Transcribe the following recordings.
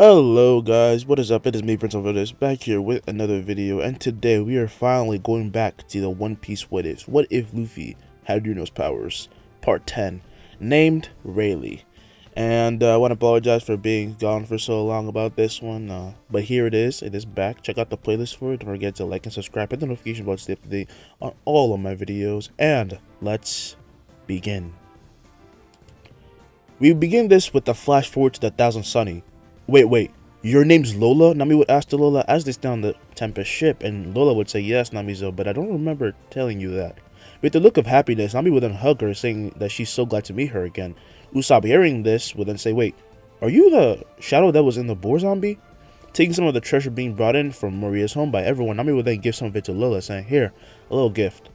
Hello guys, what is up? It is me, Prince of This, back here with another video, and today we are finally going back to the One Piece What Ifs. What if Luffy had Yuno's powers? Part 10, named Rayleigh. And I want to apologize for being gone for so long about this one, but here it is back. Check out the playlist for it. Don't forget to like and subscribe, hit the notification bell to stay up to date on all of my videos, and let's begin. We begin this with the flash forward to the Thousand Sunny. Wait, your name's Lola? Nami would ask to Lola as they stay on the Tempest ship, and Lola would say, yes, Namizo, but I don't remember telling you that. With the look of happiness, Nami would then hug her, saying that she's so glad to meet her again. Ussop, hearing this, would then say, wait, are you the shadow that was in the boar zombie? Taking some of the treasure being brought in from Maria's home by everyone, Nami would then give some of it to Lola, saying, here, a little gift.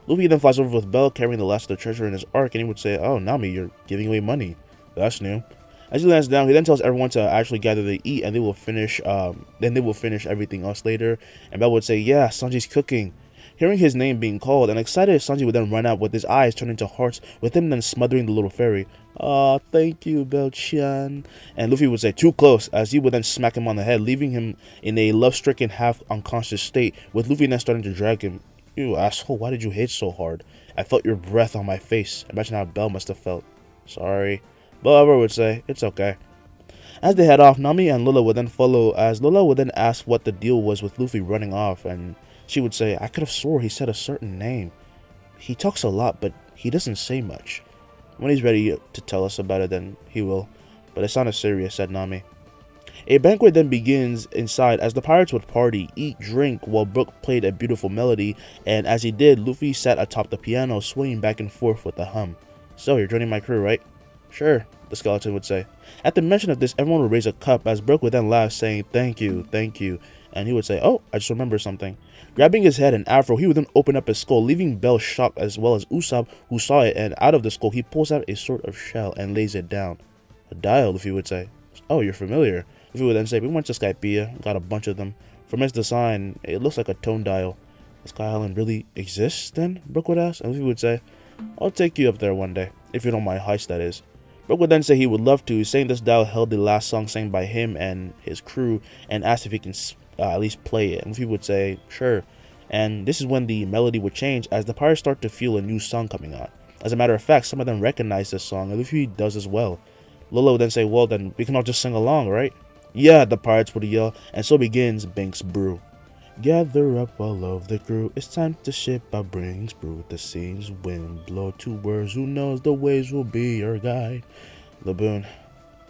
Luffy then flies over with Bell, carrying the last of the treasure in his arc, and he would say, oh, Nami, you're giving away money. That's new. As he lands down, he then tells everyone to actually gather to eat, and they will finish. Everything else later. And Bell would say, "Yeah, Sanji's cooking." Hearing his name being called, and excited, Sanji would then run out with his eyes turning to hearts, with him then smothering the little fairy. "Ah, thank you, Bell-chan." And Luffy would say, "Too close," as he would then smack him on the head, leaving him in a love-stricken, half-unconscious state, with Luffy then starting to drag him. "You asshole! Why did you hit so hard? I felt your breath on my face." Imagine how Bell must have felt. "Sorry." Barbara would say, it's okay. As they head off, Nami and Lola would then follow, as Lola would then ask what the deal was with Luffy running off, and she would say, I could have swore he said a certain name. He talks a lot, but he doesn't say much. When he's ready to tell us about it, then he will. But it sounded serious, said Nami. A banquet then begins inside as the pirates would party, eat, drink, while Brook played a beautiful melody, and as he did, Luffy sat atop the piano, swaying back and forth with a hum. So, you're joining my crew, right? Sure, the skeleton would say. At the mention of this, everyone would raise a cup as Brook would then laugh, saying, thank you, and he would say, oh, I just remembered something. Grabbing his head and afro, he would then open up his skull, leaving Bell shocked as well as Ussop, who saw it, and out of the skull, he pulls out a sort of shell and lays it down. A dial, Luffy would say. Oh, you're familiar. Luffy would then say, we went to Skypiea, got a bunch of them. From its design, it looks like a tone dial. Does Sky Island really exist, then? Brook would ask, and Luffy would say, I'll take you up there one day, if you don't mind heist, that is. Brook would then say he would love to, saying this dial held the last song sang by him and his crew, and asked if he can at least play it. And Luffy would say, sure. And this is when the melody would change as the pirates start to feel a new song coming on. As a matter of fact, some of them recognize this song, and Luffy does as well. Lola would then say, well, then we can all just sing along, right? Yeah, the pirates would yell, and so begins Banks' Brew. Gather up all of the crew, it's time to ship our brings brew. The seas wind blow to words, who knows the waves will be your guide. Laboon,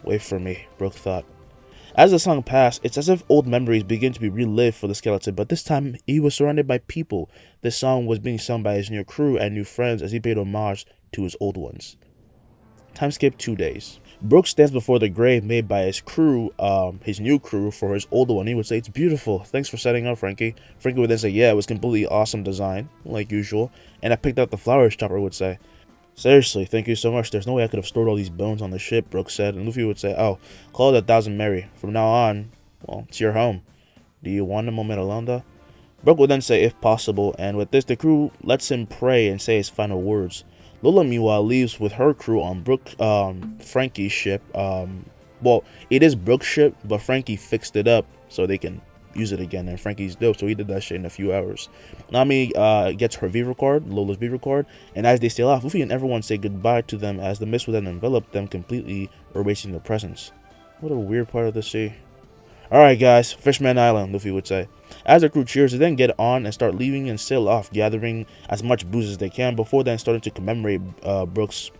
wait for me, Brook thought. As the song passed, it's as if old memories begin to be relived for the skeleton, but this time he was surrounded by people. This song was being sung by his new crew and new friends as he paid homage to his old ones. Time skip 2 days. Brook stands before the grave made by his crew, his new crew, for his older one. He would say, it's beautiful. Thanks for setting up, Franky. Franky would then say, yeah, it was completely awesome design, like usual. And I picked out the flowers, Chopper would say. Seriously, thank you so much. There's no way I could have stored all these bones on the ship, Brook said. And Luffy would say, oh, call it 1,000 Merry. From now on, well, it's your home. Do you want a moment alone, though? Brook would then say, if possible. And with this, the crew lets him pray and say his final words. Lola, meanwhile, leaves with her crew on Franky's ship. Well, it is Brook's ship, but Franky fixed it up so they can use it again, and Franky's dope, so he did that shit in a few hours. Nami gets her Viva card, Lola's Viva card, and as they sail off, Luffy and everyone say goodbye to them as the mist will then envelop them, completely erasing their presence. What a weird part of the sea. Alright guys, Fishman Island, Luffy would say. As the crew cheers, they then get on and start leaving and sail off, gathering as much booze as they can before then starting to commemorate Brook's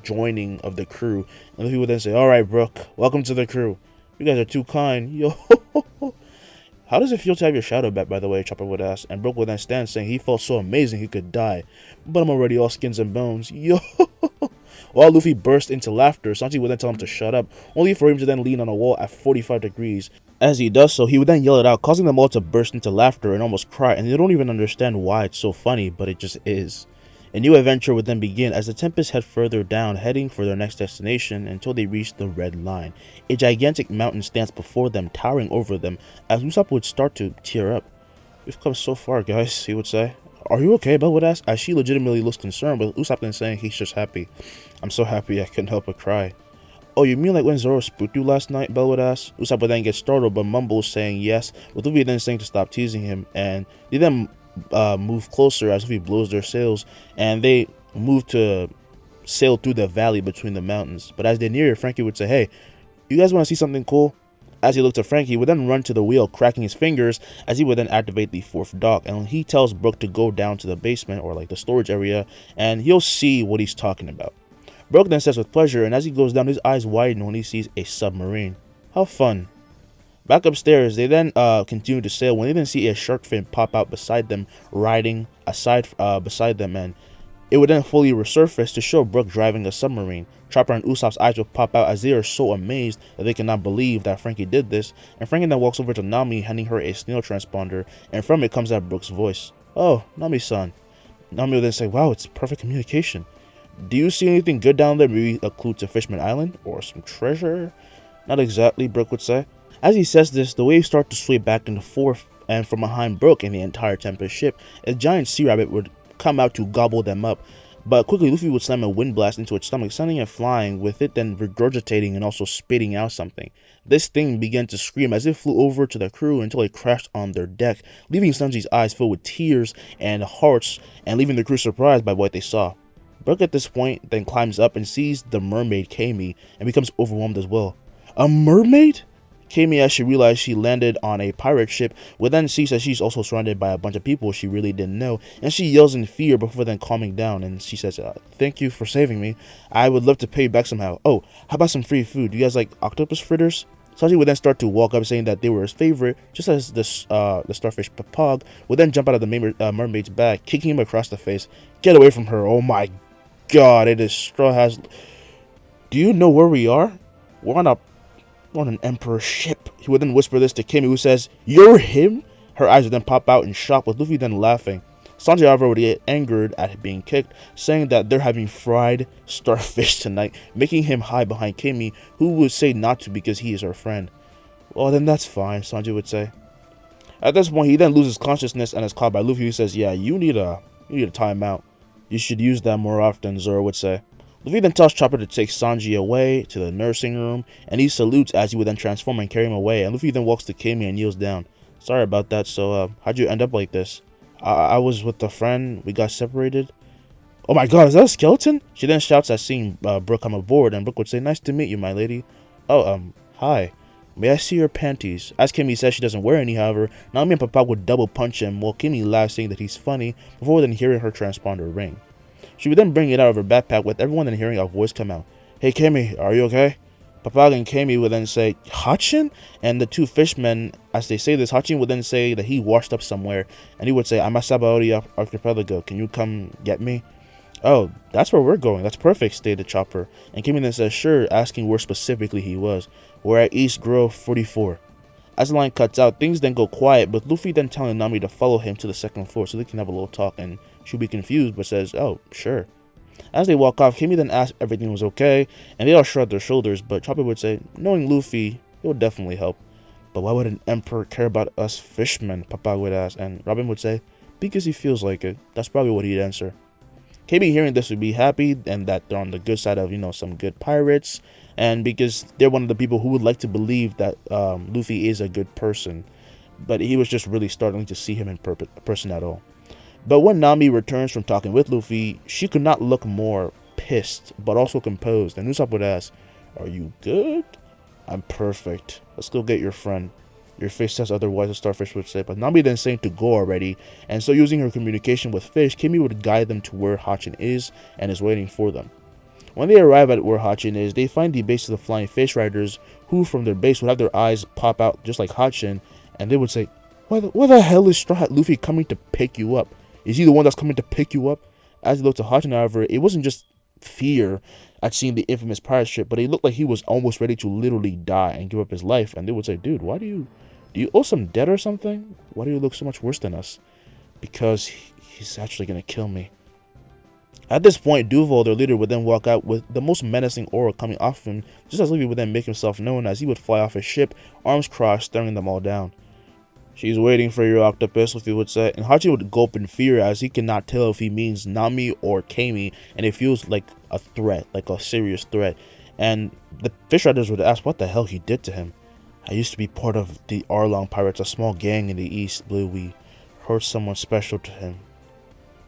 joining of the crew. And Luffy would then say, alright Brook, welcome to the crew. You guys are too kind. Yo. How does it feel to have your shadow back, by the way, Chopper would ask. And Brook would then stand saying he felt so amazing he could die. But I'm already all skins and bones. Yo. While Luffy burst into laughter, Sanji would then tell him to shut up, only for him to then lean on a wall at 45 degrees. As he does so, he would then yell it out, causing them all to burst into laughter and almost cry, and they don't even understand why it's so funny, but it just is. A new adventure would then begin as the Tempests head further down, heading for their next destination until they reach the Red Line. A gigantic mountain stands before them, towering over them, as Ussop would start to tear up. We've come so far, guys, he would say. Are you okay? Belle would ask, as she legitimately looks concerned, but Ussop then saying he's just happy. I'm so happy I couldn't help but cry. Oh, you mean like when Zoro spooked you last night? Belle would ask. Ussop would then get startled but mumbles saying yes, with Luffy then saying to stop teasing him, and they then move closer as Luffy blows their sails, and they move to sail through the valley between the mountains. But as they near, Franky would say, hey, you guys want to see something cool? As he looked at Franky, he would then run to the wheel, cracking his fingers as he would then activate the fourth dock. And he tells Brook to go down to the basement, or like the storage area, and he'll see what he's talking about. Brook then says with pleasure, and as he goes down, his eyes widen when he sees a submarine. How fun. Back upstairs, they then continue to sail when they then see a shark fin pop out beside them, riding beside them, and it would then fully resurface to show Brook driving a submarine. Chopper and Usopp's eyes would pop out as they are so amazed that they cannot believe that Franky did this, and Franky then walks over to Nami, handing her a snail transponder, and from it comes out Brook's voice. Oh, Nami-san. Nami would then say, wow, it's perfect communication. Do you see anything good down there? Maybe a clue to Fishman Island? Or some treasure? Not exactly, Brook would say. As he says this, the waves start to sway back and forth, and from behind Brook and the entire Tempest ship, a giant sea rabbit would come out to gobble them up. But quickly, Luffy would slam a wind blast into its stomach, sending it flying, with it then regurgitating and also spitting out something. This thing began to scream as it flew over to the crew until it crashed on their deck, leaving Sanji's eyes filled with tears and hearts, and leaving the crew surprised by what they saw. Brook at this point then climbs up and sees the mermaid Camie and becomes overwhelmed as well. A mermaid? Camie, as she realized she landed on a pirate ship, would then see that she's also surrounded by a bunch of people she really didn't know, and she yells in fear before then calming down, and she says, thank you for saving me. I would love to pay you back somehow. Oh, how about some free food? You guys like octopus fritters? Sanji would then start to walk up, saying that they were his favorite, just as the starfish Papag would then jump out of the mermaid's back, kicking him across the face. Get away from her. Oh my god, it is StrawHats. Do you know where we are? We're on an emperor ship. He would then whisper this to Camie, who says, you're him? Her eyes would then pop out in shock, with Luffy then laughing. Sanji, however, would get angered at being kicked, saying that they're having fried starfish tonight, making him hide behind Camie, who would say not to because he is her friend. Well, then that's fine, Sanji would say. At this point, he then loses consciousness and is caught by Luffy, who says, yeah, you need a timeout. You should use that more often, Zoro would say. Luffy then tells Chopper to take Sanji away to the nursing room, and he salutes as he would then transform and carry him away, and Luffy then walks to Camie and kneels down. Sorry about that, so how'd you end up like this? I was with a friend, we got separated. Oh my god, is that a skeleton? She then shouts at seeing Brook come aboard, and Brook would say, nice to meet you, my lady. Oh, hi. May I see your panties? As Camie says she doesn't wear any, however, Nami and Papa would double punch him, while Camie laughs, saying that he's funny, before then hearing her transponder ring. She would then bring it out of her backpack, with everyone then hearing a voice come out. Hey Camie, are you okay? Papag and Camie would then say, Hachin? And the two fishmen, as they say this, Hachin would then say that he washed up somewhere, and he would say, I'm at Sabaody archipelago, can you come get me? Oh, that's where we're going, that's perfect, stated Chopper. And Camie then says, sure, asking where specifically he was. We're at East Grove 44. As the line cuts out, things then go quiet, with Luffy then telling Nami to follow him to the second floor so they can have a little talk, and she'll be confused but says, oh, sure. As they walk off, Camie then asks if everything was okay, and they all shrug their shoulders, but Chopper would say, knowing Luffy, it would definitely help. But why would an emperor care about us fishmen? Papa would ask, and Robin would say, because he feels like it. That's probably what he'd answer. Camie hearing this would be happy, and that they're on the good side of, some good pirates, and because they're one of the people who would like to believe that Luffy is a good person, but he was just really startling to see him in person at all. But when Nami returns from talking with Luffy, she could not look more pissed, but also composed, and Ussop would ask, are you good? I'm perfect. Let's go get your friend. Your face says otherwise, the starfish would say, but Nami then saying to go already, and so using her communication with fish, Camie would guide them to where Hachin is, and is waiting for them. When they arrive at where Hachin is, they find the base of the flying fish riders, who from their base would have their eyes pop out just like Hachin, and they would say, why the hell is StrawHat Luffy coming to pick you up? Is he the one that's coming to pick you up? As he looked at Hachin, however, it wasn't just fear at seeing the infamous pirate ship, but he looked like he was almost ready to literally die and give up his life. And they would say, dude, why do you owe some debt or something? Why do you look so much worse than us? Because he's actually going to kill me. At this point, Duval, their leader, would then walk out with the most menacing aura coming off of him, just as Luffy would then make himself known as he would fly off his ship, arms crossed, staring them all down. She's waiting for your octopus, Luffy would say, and Hachi would gulp in fear as he cannot tell if he means Nami or Camie, and it feels like a threat, like a serious threat. And the fish riders would ask what the hell he did to him. I used to be part of the Arlong Pirates, a small gang in the East Blue. We hurt someone special to him.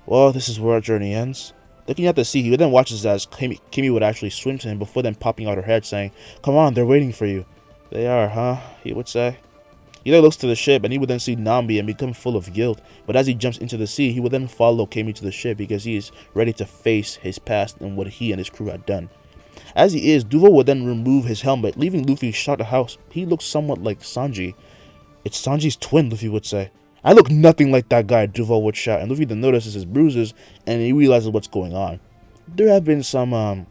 Well, this is where our journey ends. Looking at the sea, he then watches as Camie would actually swim to him before then popping out her head saying, "Come on, they're waiting for you." "They are, huh?" he would say. He then looks to the ship and he would then see Nambi and become full of guilt. But as he jumps into the sea, he would then follow Camie to the ship because he is ready to face his past and what he and his crew had done. As he is, Duval would then remove his helmet, leaving Luffy shocked at how he looks somewhat like Sanji. "It's Sanji's twin," Luffy would say. "I look nothing like that guy," Duval would shout, and Luffy then notices his bruises and he realizes what's going on. There have been some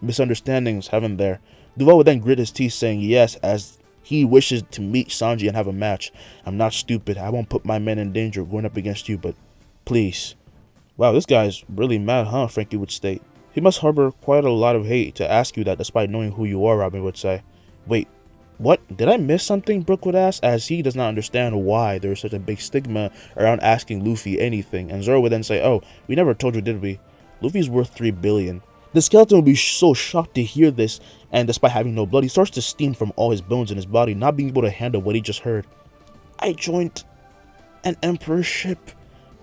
misunderstandings, haven't there? Duval would then grit his teeth saying yes as he wishes to meet Sanji and have a match. "I'm not stupid. I won't put my men in danger going up against you, but please." "Wow, this guy's really mad, huh?" Franky would state. "He must harbor quite a lot of hate to ask you that despite knowing who you are," Robin would say. "Wait, what? Did I miss something?" Brook would ask, as he does not understand why there is such a big stigma around asking Luffy anything. And Zoro would then say, "Oh, we never told you, did we? Luffy's worth 3 billion. The skeleton would be so shocked to hear this, and despite having no blood, he starts to steam from all his bones in his body, not being able to handle what he just heard. "I joined an emperor's ship."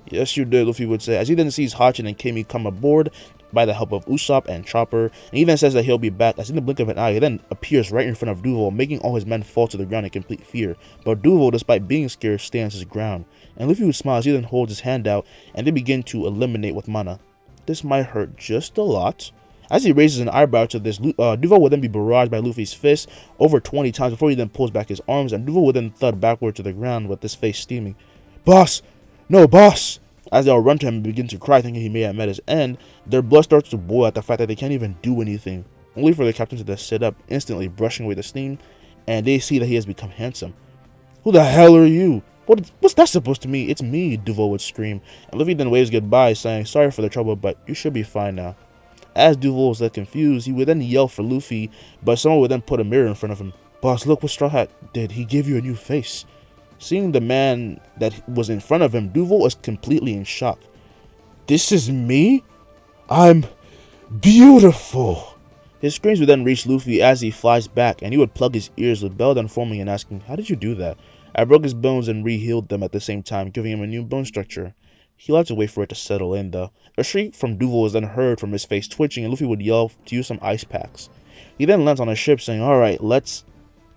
"Yes, you did," Luffy would say, as he then sees Hachi and Camie come aboard by the help of Ussop and Chopper, and he then says that he'll be back, as in the blink of an eye, he then appears right in front of Duval, making all his men fall to the ground in complete fear. But Duval, despite being scared, stands his ground, and Luffy would smile as he then holds his hand out, and they begin to eliminate with mana. "This might hurt just a lot." As he raises an eyebrow to this, Duval would then be barraged by Luffy's fists over 20 times before he then pulls back his arms, and Duval would then thud backward to the ground with his face steaming. "Boss! No, boss!" As they all run to him and begin to cry, thinking he may have met his end, their blood starts to boil at the fact that they can't even do anything, only for the captain to then sit up, instantly brushing away the steam, and they see that he has become handsome. "Who the hell are you? What's that supposed to mean?" "It's me," Duval would scream, and Luffy then waves goodbye, saying, "Sorry for the trouble, but you should be fine now." As Duval was left confused, he would then yell for Luffy, but someone would then put a mirror in front of him. "Boss, look what Straw Hat did. He gave you a new face." Seeing the man that was in front of him, Duval was completely in shock. "This is me? I'm beautiful." His screams would then reach Luffy as he flies back, and he would plug his ears with Bell then forming and asking, "How did you do that?" "I broke his bones and re-healed them at the same time, giving him a new bone structure." He'll have to wait for it to settle in, though. A shriek from Duval was then heard from his face twitching, and Luffy would yell to use some ice packs. He then lands on a ship saying, "Alright, let's..."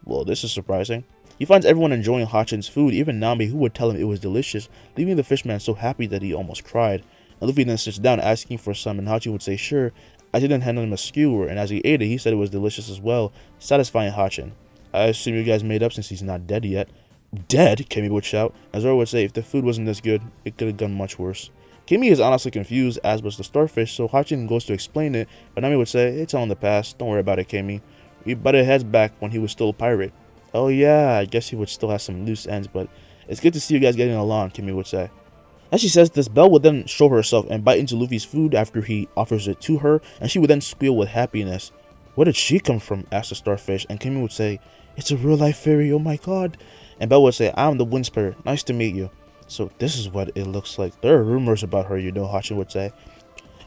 Well, this is surprising. He finds everyone enjoying Hachin's food, even Nambi, who would tell him it was delicious, leaving the fishman so happy that he almost cried. And Luffy then sits down asking for some, and Hachi would say sure, as he then handed him a skewer, and as he ate it, he said it was delicious as well, satisfying Hachin. "I assume you guys made up since he's not dead yet." "Dead?" Camie would shout. As Zoro would say, if the food wasn't this good, it could have gone much worse. Camie is honestly confused, as was the starfish, so Hachin goes to explain it, but Nami would say, "It's all in the past, don't worry about it, Camie. We butted heads back when he was still a pirate." "Oh yeah, I guess he would still have some loose ends, but it's good to see you guys getting along," Camie would say. As she says this, Belle would then show herself and bite into Luffy's food after he offers it to her, and she would then squeal with happiness. "Where did she come from?" asked the starfish, and Camie would say, "It's a real-life fairy, oh my god." And Belle would say, "I'm the wind spirit, nice to meet you." "So this is what it looks like. There are rumors about her, you know," Hachin would say.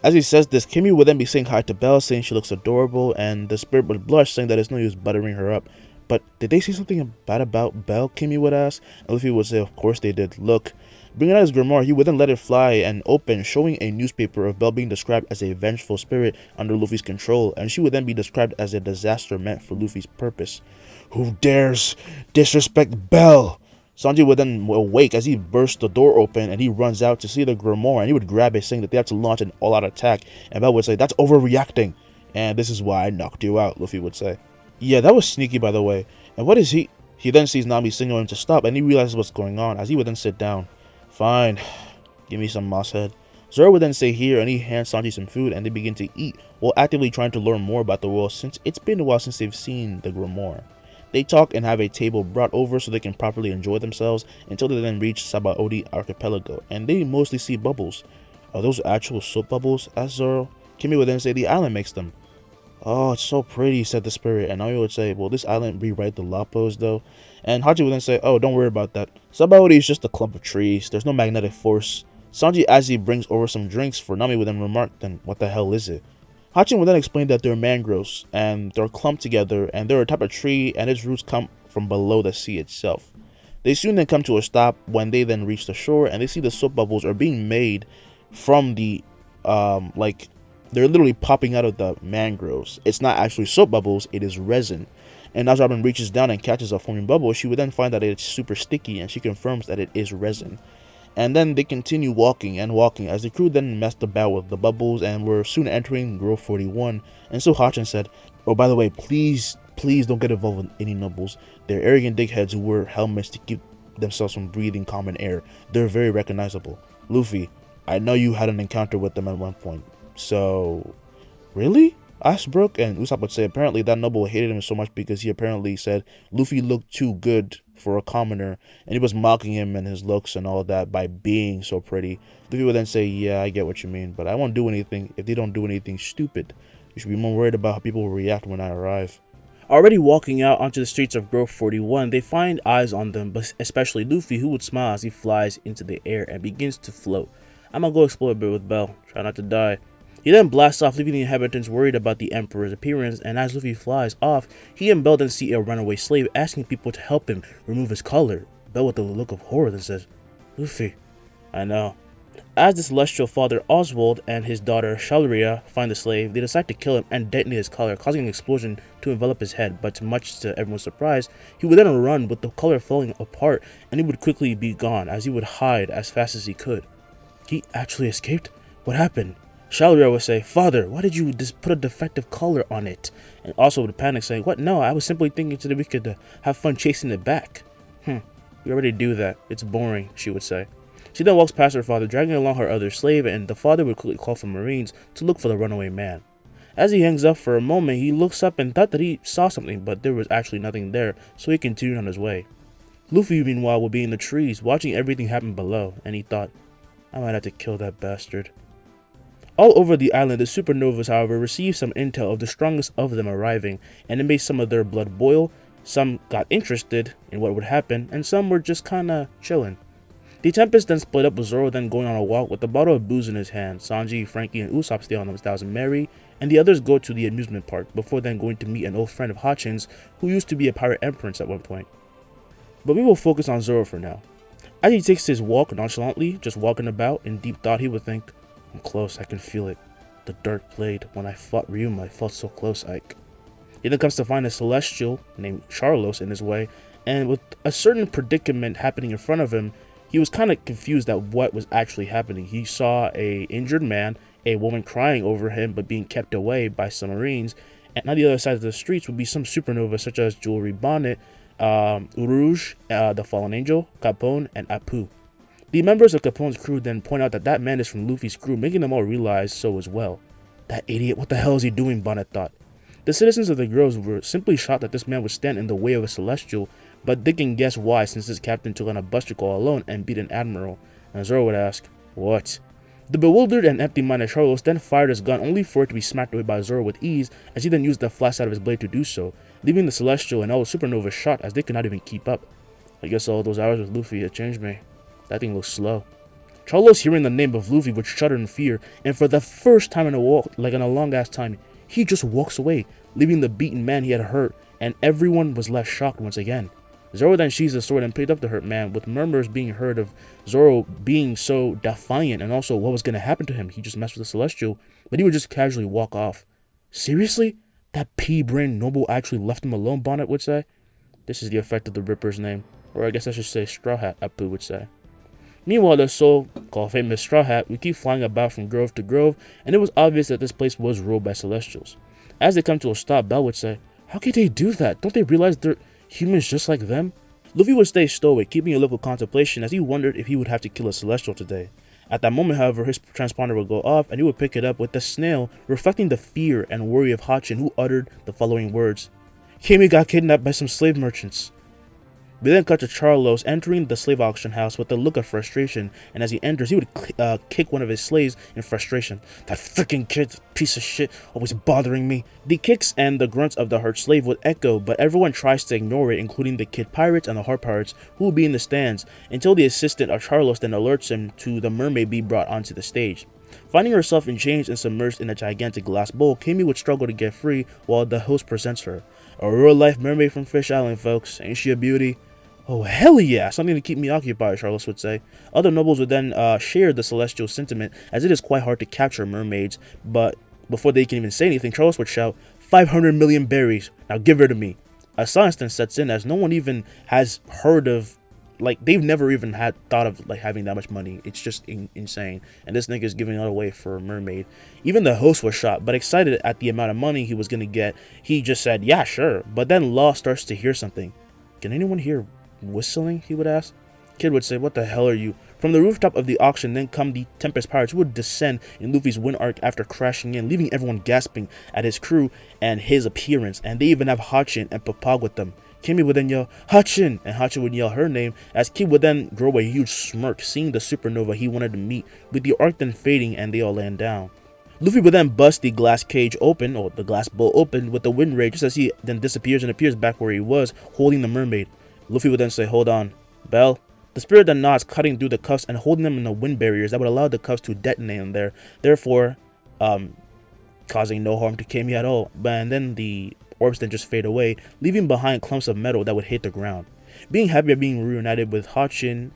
As he says this, Camie would then be saying hi to Belle, saying she looks adorable, and the spirit would blush, saying that it's no use buttering her up. "But did they say something bad about Belle?" Camie would ask, and Luffy would say, "Of course they did. Look." Bringing out his grimoire, he would then let it fly and open, showing a newspaper of Belle being described as a vengeful spirit under Luffy's control, and she would then be described as a disaster meant for Luffy's purpose. "Who dares disrespect Belle?" Sanji would then awake as he bursts the door open, and he runs out to see the grimoire, and he would grab it, saying that they have to launch an all-out attack, and Belle would say, "That's overreacting, and this is why I knocked you out," Luffy would say. "Yeah, that was sneaky, by the way. And what is he..." He then sees Nami signaling him to stop, and he realizes what's going on, as he would then sit down. "Fine, give me some moss head." Zoro would then say here, and he hands Sanji some food, and they begin to eat, while actively trying to learn more about the world, since it's been a while since they've seen the grimoire. They talk and have a table brought over so they can properly enjoy themselves until they then reach Sabaody archipelago, and they mostly see bubbles. "Are those actual soap bubbles?" asked Zoro. Camie would then say the island makes them. "Oh, it's so pretty," said the spirit, and Nami would say, "Will this island rewrite the Lapos though?" And Hachi would then say, "Oh, don't worry about that. Sabaody is just a clump of trees. There's no magnetic force." Sanji, as he brings over some drinks for Nami, would then remark, "Then what the hell is it?" Hachi will then explain that they're mangroves, and they're clumped together, and they're a type of tree, and its roots come from below the sea itself. They soon then come to a stop when they then reach the shore, and they see the soap bubbles are being made from the, like, they're literally popping out of the mangroves. It's not actually soap bubbles, it is resin. And as Robin reaches down and catches a foaming bubble, she would then find that it's super sticky, and she confirms that it is resin. And then they continue walking and walking as the crew then messed about with the bubbles and were soon entering Grove 41. And so Hachin said, "Oh, by the way, please don't get involved with any nobles. They're arrogant dickheads who wear helmets to keep themselves from breathing common air. They're very recognizable. Luffy, I know you had an encounter with them at one point. So, really?" asked Brook, and Ussop would say apparently that noble hated him so much because he apparently said Luffy looked too good for a commoner, and he was mocking him and his looks and all that by being so pretty. Luffy would then say, "Yeah, I get what you mean, but I won't do anything if they don't do anything stupid. You should be more worried about how people will react when I arrive." Already walking out onto the streets of Grove 41, they find eyes on them, but especially Luffy, who would smile as he flies into the air and begins to float. "I'm gonna go explore a bit with Bell, try not to die." He then blasts off, leaving the inhabitants worried about the Emperor's appearance, and as Luffy flies off, he and Bell then see a runaway slave asking people to help him remove his collar. Bell, with a look of horror, then says, "Luffy." "I know." As the celestial father Oswald and his daughter Shalaria find the slave, they decide to kill him and detonate his collar, causing an explosion to envelop his head, but much to everyone's surprise, he would then run with the collar falling apart, and he would quickly be gone as he would hide as fast as he could. "He actually escaped? What happened?" Shalaria would say, "Father, why did you just put a defective collar on it?" And also would panic, saying, "What? No, I was simply thinking so that we could have fun chasing it back." "We already do that. It's boring," she would say. She then walks past her father, dragging along her other slave, and the father would quickly call for Marines to look for the runaway man. As he hangs up for a moment, he looks up and thought that he saw something, but there was actually nothing there, so he continued on his way. Luffy, meanwhile, would be in the trees, watching everything happen below, and he thought, "I might have to kill that bastard." All over the island, the supernovas, however, received some intel of the strongest of them arriving, and it made some of their blood boil. Some got interested in what would happen, and some were just kinda chilling. The Tempests then split up with Zoro then going on a walk with a bottle of booze in his hand. Sanji, Franky, and Ussop stay on the Thousand Mary, and the others go to the amusement park, before then going to meet an old friend of Hachin's who used to be a pirate empress at one point. But we will focus on Zoro for now. As he takes his walk nonchalantly, just walking about, in deep thought he would think, "I'm close, I can feel it. The dark blade, when I fought Ryuma, I felt so close, Ike." He then comes to find a celestial named Charlos in his way, and with a certain predicament happening in front of him, he was kind of confused at what was actually happening. He saw a injured man, a woman crying over him but being kept away by some Marines, and on the other side of the streets would be some supernovas such as Jewelry Bonnet, Uruj, the Fallen Angel, Capone, and Apu. The members of Capone's crew then point out that that man is from Luffy's crew, making them all realize so as well. "That idiot, what the hell is he doing?" Bonnet thought. The citizens of the groves were simply shocked that this man would stand in the way of a celestial, but they can guess why, since his captain took on a buster call alone and beat an admiral. And Zoro would ask, "What?" The bewildered and empty-minded Charlos then fired his gun, only for it to be smacked away by Zoro with ease, as he then used the flat side of his blade to do so, leaving the celestial and all the supernovas shot as they could not even keep up. "I guess all those hours with Luffy had changed me. That thing looks slow." Charlos, hearing the name of Luffy, would shudder in fear, and for the first time in a long-ass time, he just walks away, leaving the beaten man he had hurt, and everyone was left shocked once again. Zoro then sheathed his sword and picked up the hurt man, with murmurs being heard of Zoro being so defiant, and also what was going to happen to him. He just messed with the Celestial, but he would just casually walk off. "Seriously? That pea-brained noble actually left him alone," Bonnet would say. "This is the effect of the Ripper's name, or I guess I should say StrawHat," Apu would say. Meanwhile, the so-called famous Straw Hat would keep flying about from grove to grove, and it was obvious that this place was ruled by Celestials. As they come to a stop, Bell would say, "How could they do that? Don't they realize they're humans just like them?" Luffy would stay stoic, keeping a look of contemplation as he wondered if he would have to kill a Celestial today. At that moment, however, his transponder would go off, and he would pick it up with the snail, reflecting the fear and worry of Hachin, who uttered the following words: "Camie got kidnapped by some slave merchants." We then cut to Charlos entering the slave auction house with a look of frustration, and as he enters, he would kick one of his slaves in frustration. "That freaking kid, piece of shit, always bothering me." The kicks and the grunts of the hurt slave would echo, but everyone tries to ignore it, including the kid pirates and the heart pirates, who will be in the stands, until the assistant of Charlos then alerts him to the mermaid being brought onto the stage. Finding herself in chains and submerged in a gigantic glass bowl, Camie would struggle to get free while the host presents her. A real-life mermaid from Fish Island, folks. Ain't she a beauty? Oh, hell yeah! Something to keep me occupied, Charles would say. Other nobles would then share the celestial sentiment, as it is quite hard to capture mermaids, but before they can even say anything, Charles would shout, 500 million berries, now give her to me. A silence then sets in, as no one even has heard of, like, they've never even had thought of, like, having that much money. It's just insane, and this nigga is giving it away for a mermaid. Even the host was shocked, but excited at the amount of money he was gonna get. He just said, yeah, sure, but then Law starts to hear something. Can anyone hear whistling? He would ask. Kid would say, what the hell are you? From the rooftop of the auction then come the Tempest pirates, who would descend in Luffy's wind arc after crashing in, leaving everyone gasping at his crew and his appearance, and they even have Hachi and Papag with them. Camie would then yell, Hachin, and Hachi would yell her name, as Kid would then grow a huge smirk, seeing the supernova he wanted to meet, with the arc then fading and they all land down. Luffy would then bust the glass cage open, or the glass bowl open, with the wind ray, just as he then disappears and appears back where he was, holding the mermaid. Luffy would then say, hold on, Belle. The spirit then nods, cutting through the cuffs and holding them in the wind barriers that would allow the cuffs to detonate in there, therefore causing no harm to Camie at all. And then the orbs then just fade away, leaving behind clumps of metal that would hit the ground. Being happy at being reunited with Hachin,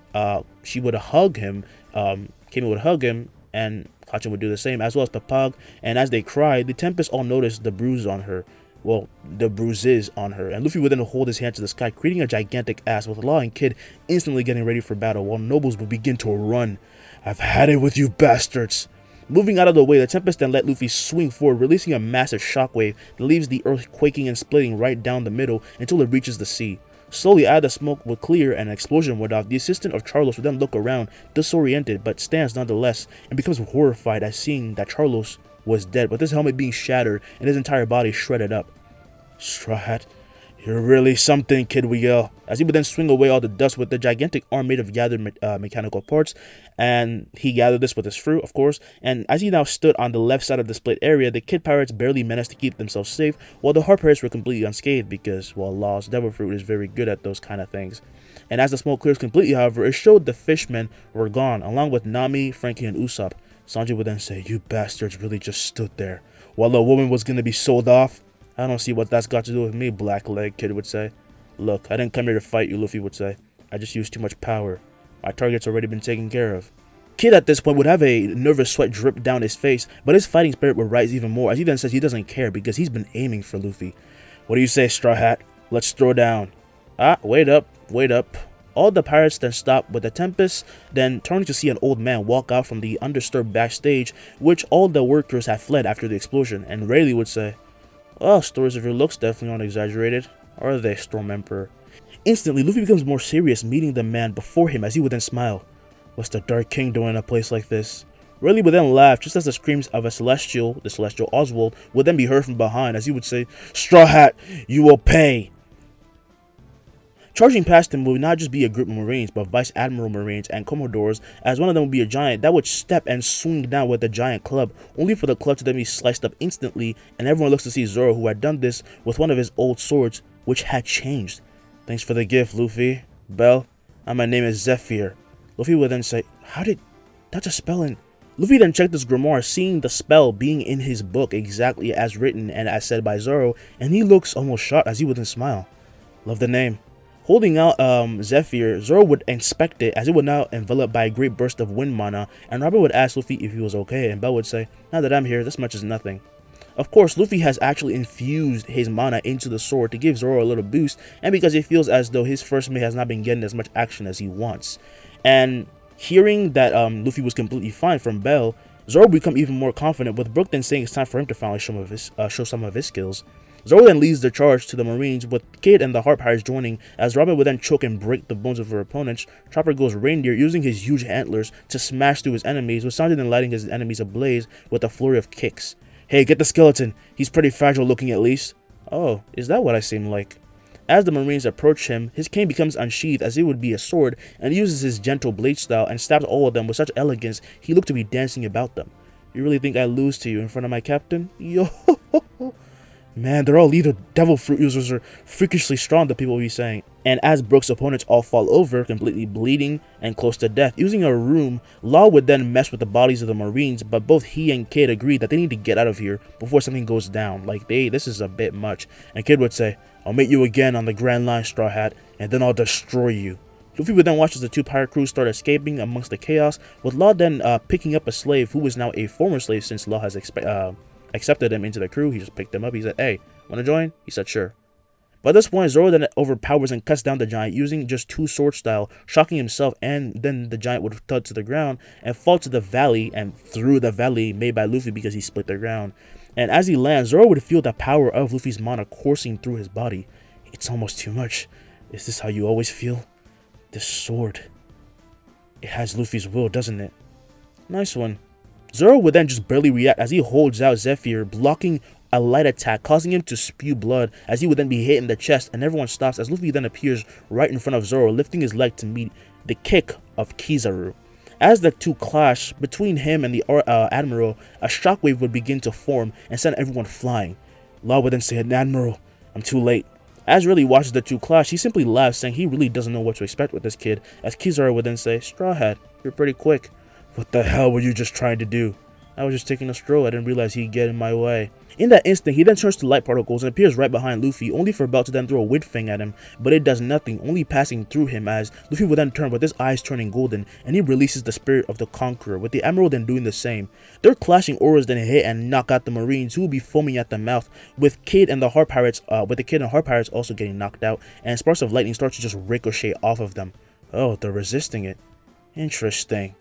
she would hug him, Camie would hug him, and Hachin would do the same, as well as Papag, and as they cried, the Tempests all noticed the bruise on her. Well, the bruises on her, and Luffy would then hold his hand to the sky, creating a gigantic ass, with Law and Kid instantly getting ready for battle, while nobles would begin to run. I've had it with you bastards. Moving out of the way, the Tempest then let Luffy swing forward, releasing a massive shockwave that leaves the earth quaking and splitting right down the middle until it reaches the sea. Slowly, as the smoke would clear and an explosion went off, the assistant of Charlos would then look around, disoriented, but stands nonetheless, and becomes horrified at seeing that Charlos was dead, with his helmet being shattered and his entire body shredded up. StrawHat, you're really something, Kid would yell, as he would then swing away all the dust with the gigantic arm made of gathered mechanical parts, and he gathered this with his fruit, of course, and as he now stood on the left side of the split area, the Kid Pirates barely managed to keep themselves safe, while the Heart Pirates were completely unscathed because, well, Law's Devil Fruit is very good at those kind of things. And as the smoke clears completely, however, it showed the fishmen were gone, along with Nami, Franky, and Ussop. Sanji would then say, you bastards really just stood there, while a woman was going to be sold off? I don't see what that's got to do with me, Black Leg, Kid would say. Look, I didn't come here to fight you, Luffy would say. I just used too much power. My target's already been taken care of. Kid at this point would have a nervous sweat drip down his face, but his fighting spirit would rise even more, as he then says he doesn't care because he's been aiming for Luffy. What do you say, Straw Hat? Let's throw down. Wait up. All the pirates then stop, with the Tempest then turning to see an old man walk out from the undisturbed backstage, which all the workers had fled after the explosion, and Rayleigh would say, oh, stories of your looks definitely aren't exaggerated, are they, Storm Emperor? Instantly, Luffy becomes more serious, meeting the man before him, as he would then smile. What's the Dark King doing in a place like this? Rayleigh would then laugh, just as the screams of the Celestial Oswald, would then be heard from behind, as he would say, Straw Hat, you will pay! Charging past him would not just be a group of Marines, but Vice Admiral Marines and Commodores, as one of them would be a giant that would step and swing down with a giant club, only for the club to then be sliced up instantly, and everyone looks to see Zoro, who had done this with one of his old swords, which had changed. Thanks for the gift, Luffy. Belle, and my name is Zephyr. Luffy would then say, that's a spell in... Luffy then checked his grimoire, seeing the spell being in his book exactly as written and as said by Zoro, and he looks almost shocked as he would then smile. Love the name. Holding out Zephyr, Zoro would inspect it, as it would now enveloped by a great burst of wind mana, and Robin would ask Luffy if he was okay, and Belle would say, now that I'm here, this much is nothing. Of course, Luffy has actually infused his mana into the sword to give Zoro a little boost, and because he feels as though his first mate has not been getting as much action as he wants. And hearing that Luffy was completely fine from Belle, Zoro would become even more confident, with Brook then saying it's time for him to finally show some of his skills. Zoro then leads the charge to the Marines, with Kid and the Heart Pirates joining, as Robin would then choke and break the bones of her opponents. Chopper goes reindeer, using his huge antlers to smash through his enemies, with Sanji then lighting his enemies ablaze with a flurry of kicks. Hey, get the skeleton. He's pretty fragile looking at least. Oh, is that what I seem like? As the Marines approach him, his cane becomes unsheathed as it would be a sword, and he uses his gentle blade style and stabs all of them with such elegance he looked to be dancing about them. You really think I lose to you in front of my captain? Yo! Man, they're all either devil fruit users or freakishly strong, the people will be saying. And as Brook's opponents all fall over, completely bleeding and close to death, using a room, Law would then mess with the bodies of the Marines, but both he and Kid agreed that they need to get out of here before something goes down. Like, this is a bit much. And Kid would say, "I'll meet you again on the Grand Line, Straw Hat, and then I'll destroy you." Luffy would then watch as the two pirate crews start escaping amongst the chaos, with Law then picking up a slave who was now a former slave since Law has accepted him into the crew. He just picked him up. He said, "Hey, wanna join?" He said, "Sure." But at this point, Zoro then overpowers and cuts down the giant using just two sword style, shocking himself, and then the giant would thud to the ground and fall to the valley and through the valley made by Luffy because he split the ground. And as he lands, Zoro would feel the power of Luffy's mana coursing through his body. It's almost too much. Is this how you always feel? This sword. It has Luffy's will, doesn't it? Nice one. Zoro would then just barely react as he holds out Zephyr, blocking a light attack, causing him to spew blood as he would then be hit in the chest, and everyone stops as Luffy then appears right in front of Zoro, lifting his leg to meet the kick of Kizaru. As the two clash between him and the Admiral, a shockwave would begin to form and send everyone flying. Law would then say, "Admiral, I'm too late." As Rayleigh watches the two clash, he simply laughs, saying he really doesn't know what to expect with this kid, as Kizaru would then say, "Straw Hat, you're pretty quick." "What the hell were you just trying to do?" "I was just taking a stroll. I didn't realize he'd get in my way." In that instant, he then turns to light particles and appears right behind Luffy, only for Belt to then throw a wind fang at him, but it does nothing, only passing through him as Luffy would then turn with his eyes turning golden, and he releases the spirit of the Conqueror, with the Admiral then doing the same. Their clashing auras then hit and knock out the Marines, who will be foaming at the mouth, with the Kid and Heart Pirates also getting knocked out, and sparks of lightning start to just ricochet off of them. Oh, they're resisting it. Interesting.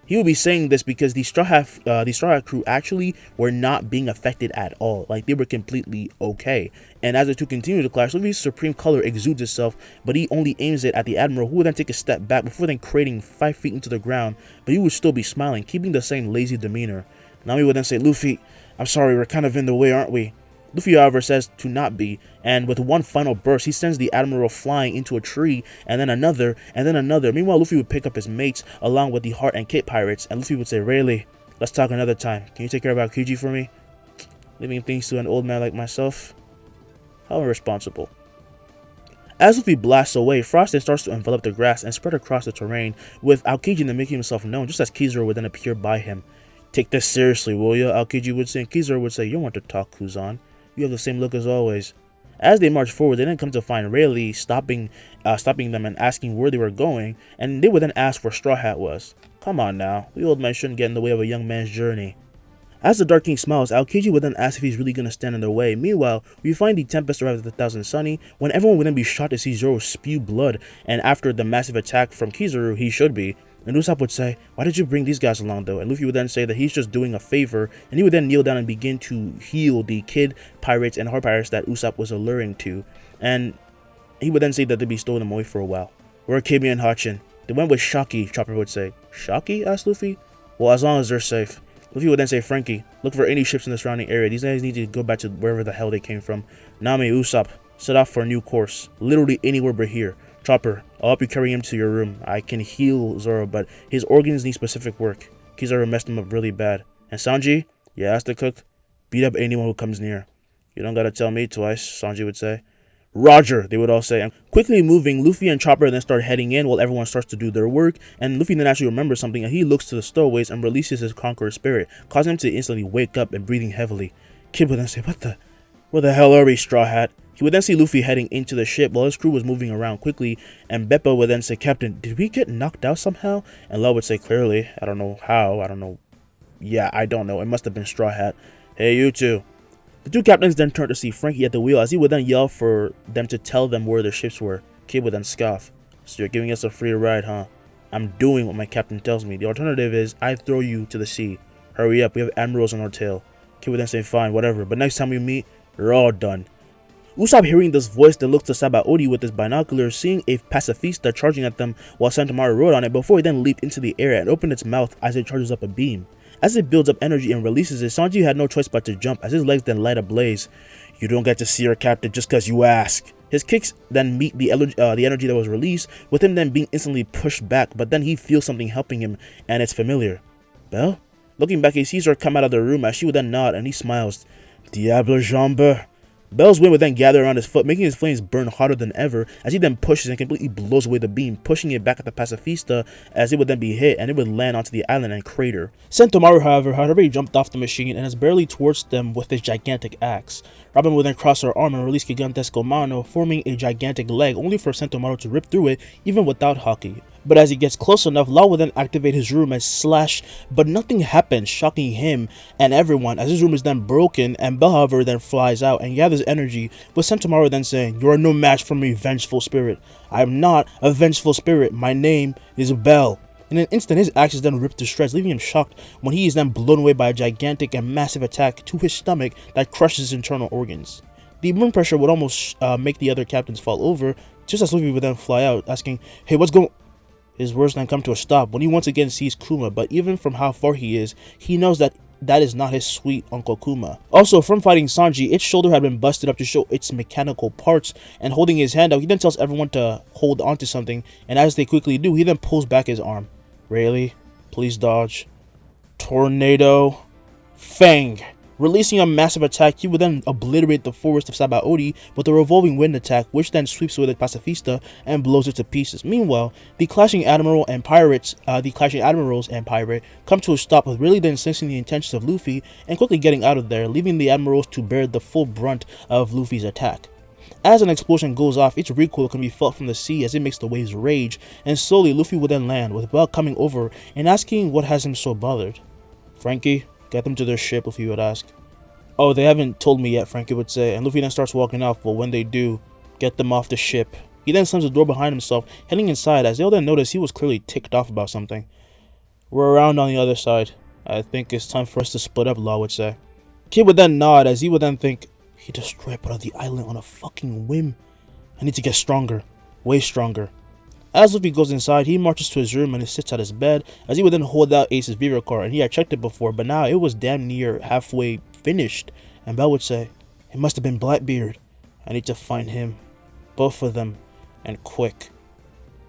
He will be saying this because the Straw Hat crew actually were not being affected at all. Like, they were completely okay. And as the two continue to clash, Luffy's supreme color exudes itself, but he only aims it at the Admiral, who would then take a step back before then crating 5 feet into the ground, but he would still be smiling, keeping the same lazy demeanor. Nami would then say, "Luffy, I'm sorry, we're kind of in the way, aren't we?" Luffy, however, says to not be, and with one final burst, he sends the Admiral flying into a tree, and then another, and then another. Meanwhile, Luffy would pick up his mates, along with the Heart and Kit pirates, and Luffy would say, "Rayleigh, let's talk another time. Can you take care of Aokiji for me? Leaving things to an old man like myself? How irresponsible." As Luffy blasts away, Frost then starts to envelop the grass and spread across the terrain, with Aokiji then making himself known, just as Kizaru would then appear by him. "Take this seriously, will ya?" Aokiji would say, and Kizaru would say, "You want to talk, Kuzan. You have the same look as always." As they march forward, they then come to find Rayleigh stopping them and asking where they were going, and they would then ask where Straw Hat was. "Come on now, the old man shouldn't get in the way of a young man's journey." As the Dark King smiles, Aokiji would then ask if he's really going to stand in their way. Meanwhile, we find the Tempest arrive at the Thousand Sunny, when everyone would then be shocked to see Zoro spew blood, and after the massive attack from Kizaru, he should be. And Ussop would say, "Why did you bring these guys along though?" And Luffy would then say that he's just doing a favor, and he would then kneel down and begin to heal the Kid pirates and Heart pirates that Ussop was alluring to. And he would then say that they'd be stolen them away for a while. "Where are Camie and Hachi?" "They went with Shocky," Chopper would say. "Shocky?" asked Luffy. "Well, as long as they're safe." Luffy would then say, "Franky, look for any ships in the surrounding area. These guys need to go back to wherever the hell they came from. Nami, Ussop, set off for a new course. Literally anywhere but here. Chopper, I'll help you carry him to your room. I can heal Zoro, but his organs need specific work. Kizaru messed him up really bad. And Sanji, yeah, ask the cook, beat up anyone who comes near." "You don't gotta tell me twice," Sanji would say. "Roger," they would all say. And quickly moving, Luffy and Chopper then start heading in while everyone starts to do their work, and Luffy then actually remembers something, and he looks to the stowaways and releases his Conqueror spirit, causing him to instantly wake up and breathing heavily. Kid would then say, Where the hell are we, Straw Hat?" He would then see Luffy heading into the ship while his crew was moving around quickly, and Beppo would then say, "Captain, did we get knocked out somehow?" And Law would say, "Clearly, I don't know how, I don't know. Yeah, I don't know, it must have been Straw Hat. Hey, you two." The two captains then turned to see Franky at the wheel as he would then yell for them to tell them where their ships were. Kid would then scoff. "So you're giving us a free ride, huh?" "I'm doing what my captain tells me. The alternative is I throw you to the sea. Hurry up, we have Admirals on our tail." Kid would then say, "Fine, whatever, but next time we meet, you're all done." Ussop, hearing this voice, then looks to Sabaody with his binoculars, seeing a pacifista charging at them while Santomaro rode on it before he then leaped into the air and opened its mouth as it charges up a beam. As it builds up energy and releases it, Sanji had no choice but to jump as his legs then light ablaze. "You don't get to see your captain just cause you ask." His kicks then meet the energy that was released, with him then being instantly pushed back, but then he feels something helping him, and it's familiar. "Belle?" Looking back, he sees her come out of the room as she would then nod, and he smiles. "Diable Jambe." Bell's wind would then gather around his foot, making his flames burn hotter than ever, as he then pushes and completely blows away the beam, pushing it back at the pacifista, as it would then be hit and it would land onto the island and crater. Sentomaru, however, had already jumped off the machine and is barely towards them with his gigantic axe. Robin would then cross her arm and release Gigantesco Mano, forming a gigantic leg, only for Sentomaru to rip through it, even without Hachi. But as he gets close enough, Law will then activate his room and slash, but nothing happens, shocking him and everyone, as his room is then broken, and Bell, however, then flies out and gathers energy, with Sentomaru then saying, "You are no match for me, vengeful spirit. I am not a vengeful spirit. My name is Bell." In an instant, his axe is then ripped to shreds, leaving him shocked when he is then blown away by a gigantic and massive attack to his stomach that crushes his internal organs. The moon pressure would almost make the other captains fall over, just as Luffy would then fly out, asking, "Hey, what's going?" His words then come to a stop when he once again sees Kuma, but even from how far he is, he knows that that is not his sweet Uncle Kuma. Also, from fighting Sanji, its shoulder had been busted up to show its mechanical parts, and holding his hand out, he then tells everyone to hold onto something, and as they quickly do, he then pulls back his arm. Rayleigh, please dodge. Tornado. Fang. Releasing a massive attack, he would then obliterate the forest of Sabaody with a revolving wind attack, which then sweeps away the pacifista and blows it to pieces. Meanwhile, the clashing admirals and pirate come to a stop, with Rayleigh then sensing the intentions of Luffy and quickly getting out of there, leaving the admirals to bear the full brunt of Luffy's attack. As an explosion goes off, its recoil can be felt from the sea as it makes the waves rage, and slowly Luffy will then land, with Bell coming over and asking what has him so bothered. "Franky, get them to their ship," Luffy would ask. "Oh, they haven't told me yet," Franky would say, and Luffy then starts walking off, but when they do, get them off the ship. He then slams the door behind himself, heading inside, as they'll then notice he was clearly ticked off about something. "We're around on the other side. I think it's time for us to split up," Law would say. Kid would then nod, as he would then think, he destroyed part of the island on a fucking whim. I need to get stronger. Way stronger. As Luffy goes inside, he marches to his room and he sits at his bed, as he would then hold out Ace's Viva card, and he had checked it before, but now it was damn near halfway finished, and Bell would say, "It must have been Blackbeard. I need to find him. Both of them. And quick."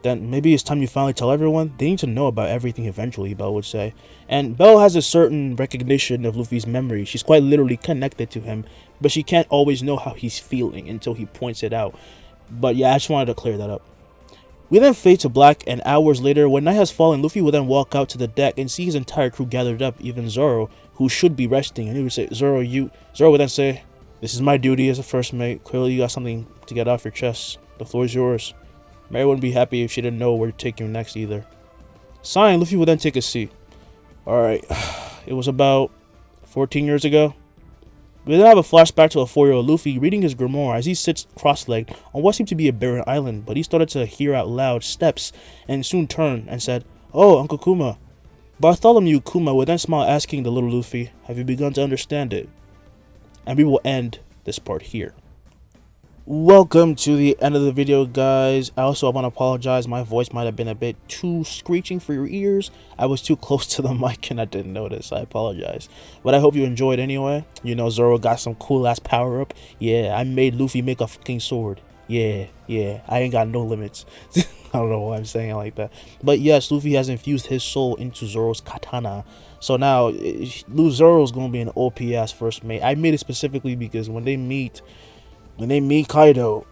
"Then maybe it's time you finally tell everyone. They need to know about everything eventually," Bell would say. And Bell has a certain recognition of Luffy's memory. She's quite literally connected to him, but she can't always know how he's feeling until he points it out. But yeah, I just wanted to clear that up. We then fade to black, and hours later, when night has fallen, Luffy will then walk out to the deck and see his entire crew gathered up, even Zoro, who should be resting, and he would say, Zoro would then say, "This is my duty as a first mate. Clearly you got something to get off your chest. The floor is yours." Mary wouldn't be happy if she didn't know where to take him next either. Sighing, Luffy would then take a seat. "Alright, it was about 14 years ago." We then have a flashback to a 4-year-old Luffy reading his grimoire as he sits cross-legged on what seemed to be a barren island, but he started to hear out loud steps and soon turned and said, "Oh, Uncle Kuma." Bartholomew Kuma would then smile, asking the little Luffy, "Have you begun to understand it?" And we will end this part here. Welcome to the end of the video, guys. I want to apologize. My voice might have been a bit too screeching for your ears. I was too close to the mic and I didn't notice. I apologize. But I hope you enjoyed anyway. You know, Zoro got some cool ass power up. Yeah, I made Luffy make a fucking sword. Yeah, I ain't got no limits. I don't know why I'm saying it like that. But yes, Luffy has infused his soul into Zoro's katana. So now, Zoro's going to be an OP ass first mate. I made it specifically because when they meet Kaido,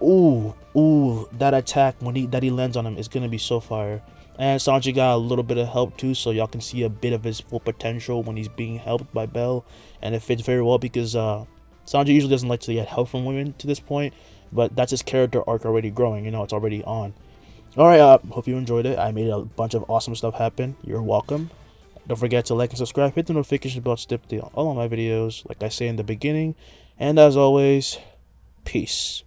that attack that he lands on him is gonna be so fire. And Sanji got a little bit of help too, so y'all can see a bit of his full potential when he's being helped by Bell, and it fits very well because Sanji usually doesn't like to get help from women to this point, but that's his character arc already growing. You know, it's already on. All right, hope you enjoyed it. I made a bunch of awesome stuff happen. You're welcome. Don't forget to like and subscribe. Hit the notification bell to update all of my videos, like I say in the beginning. And as always, peace.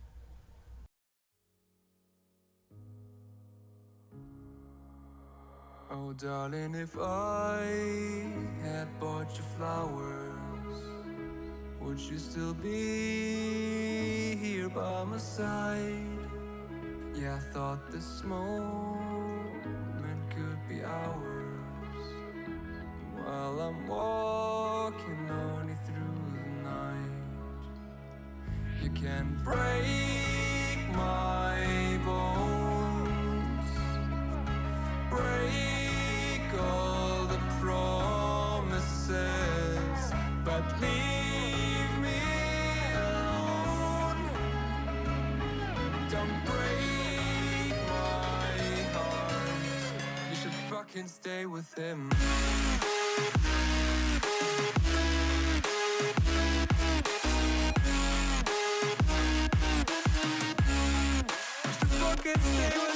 Oh darling, if I had bought you flowers, would you still be here by my side? Yeah, I thought this moment could be ours, while I'm walking only through the night. You can break my bones, break all the promises, but leave me alone don't break my heart. You should fucking stay with him. You should fucking stay with him.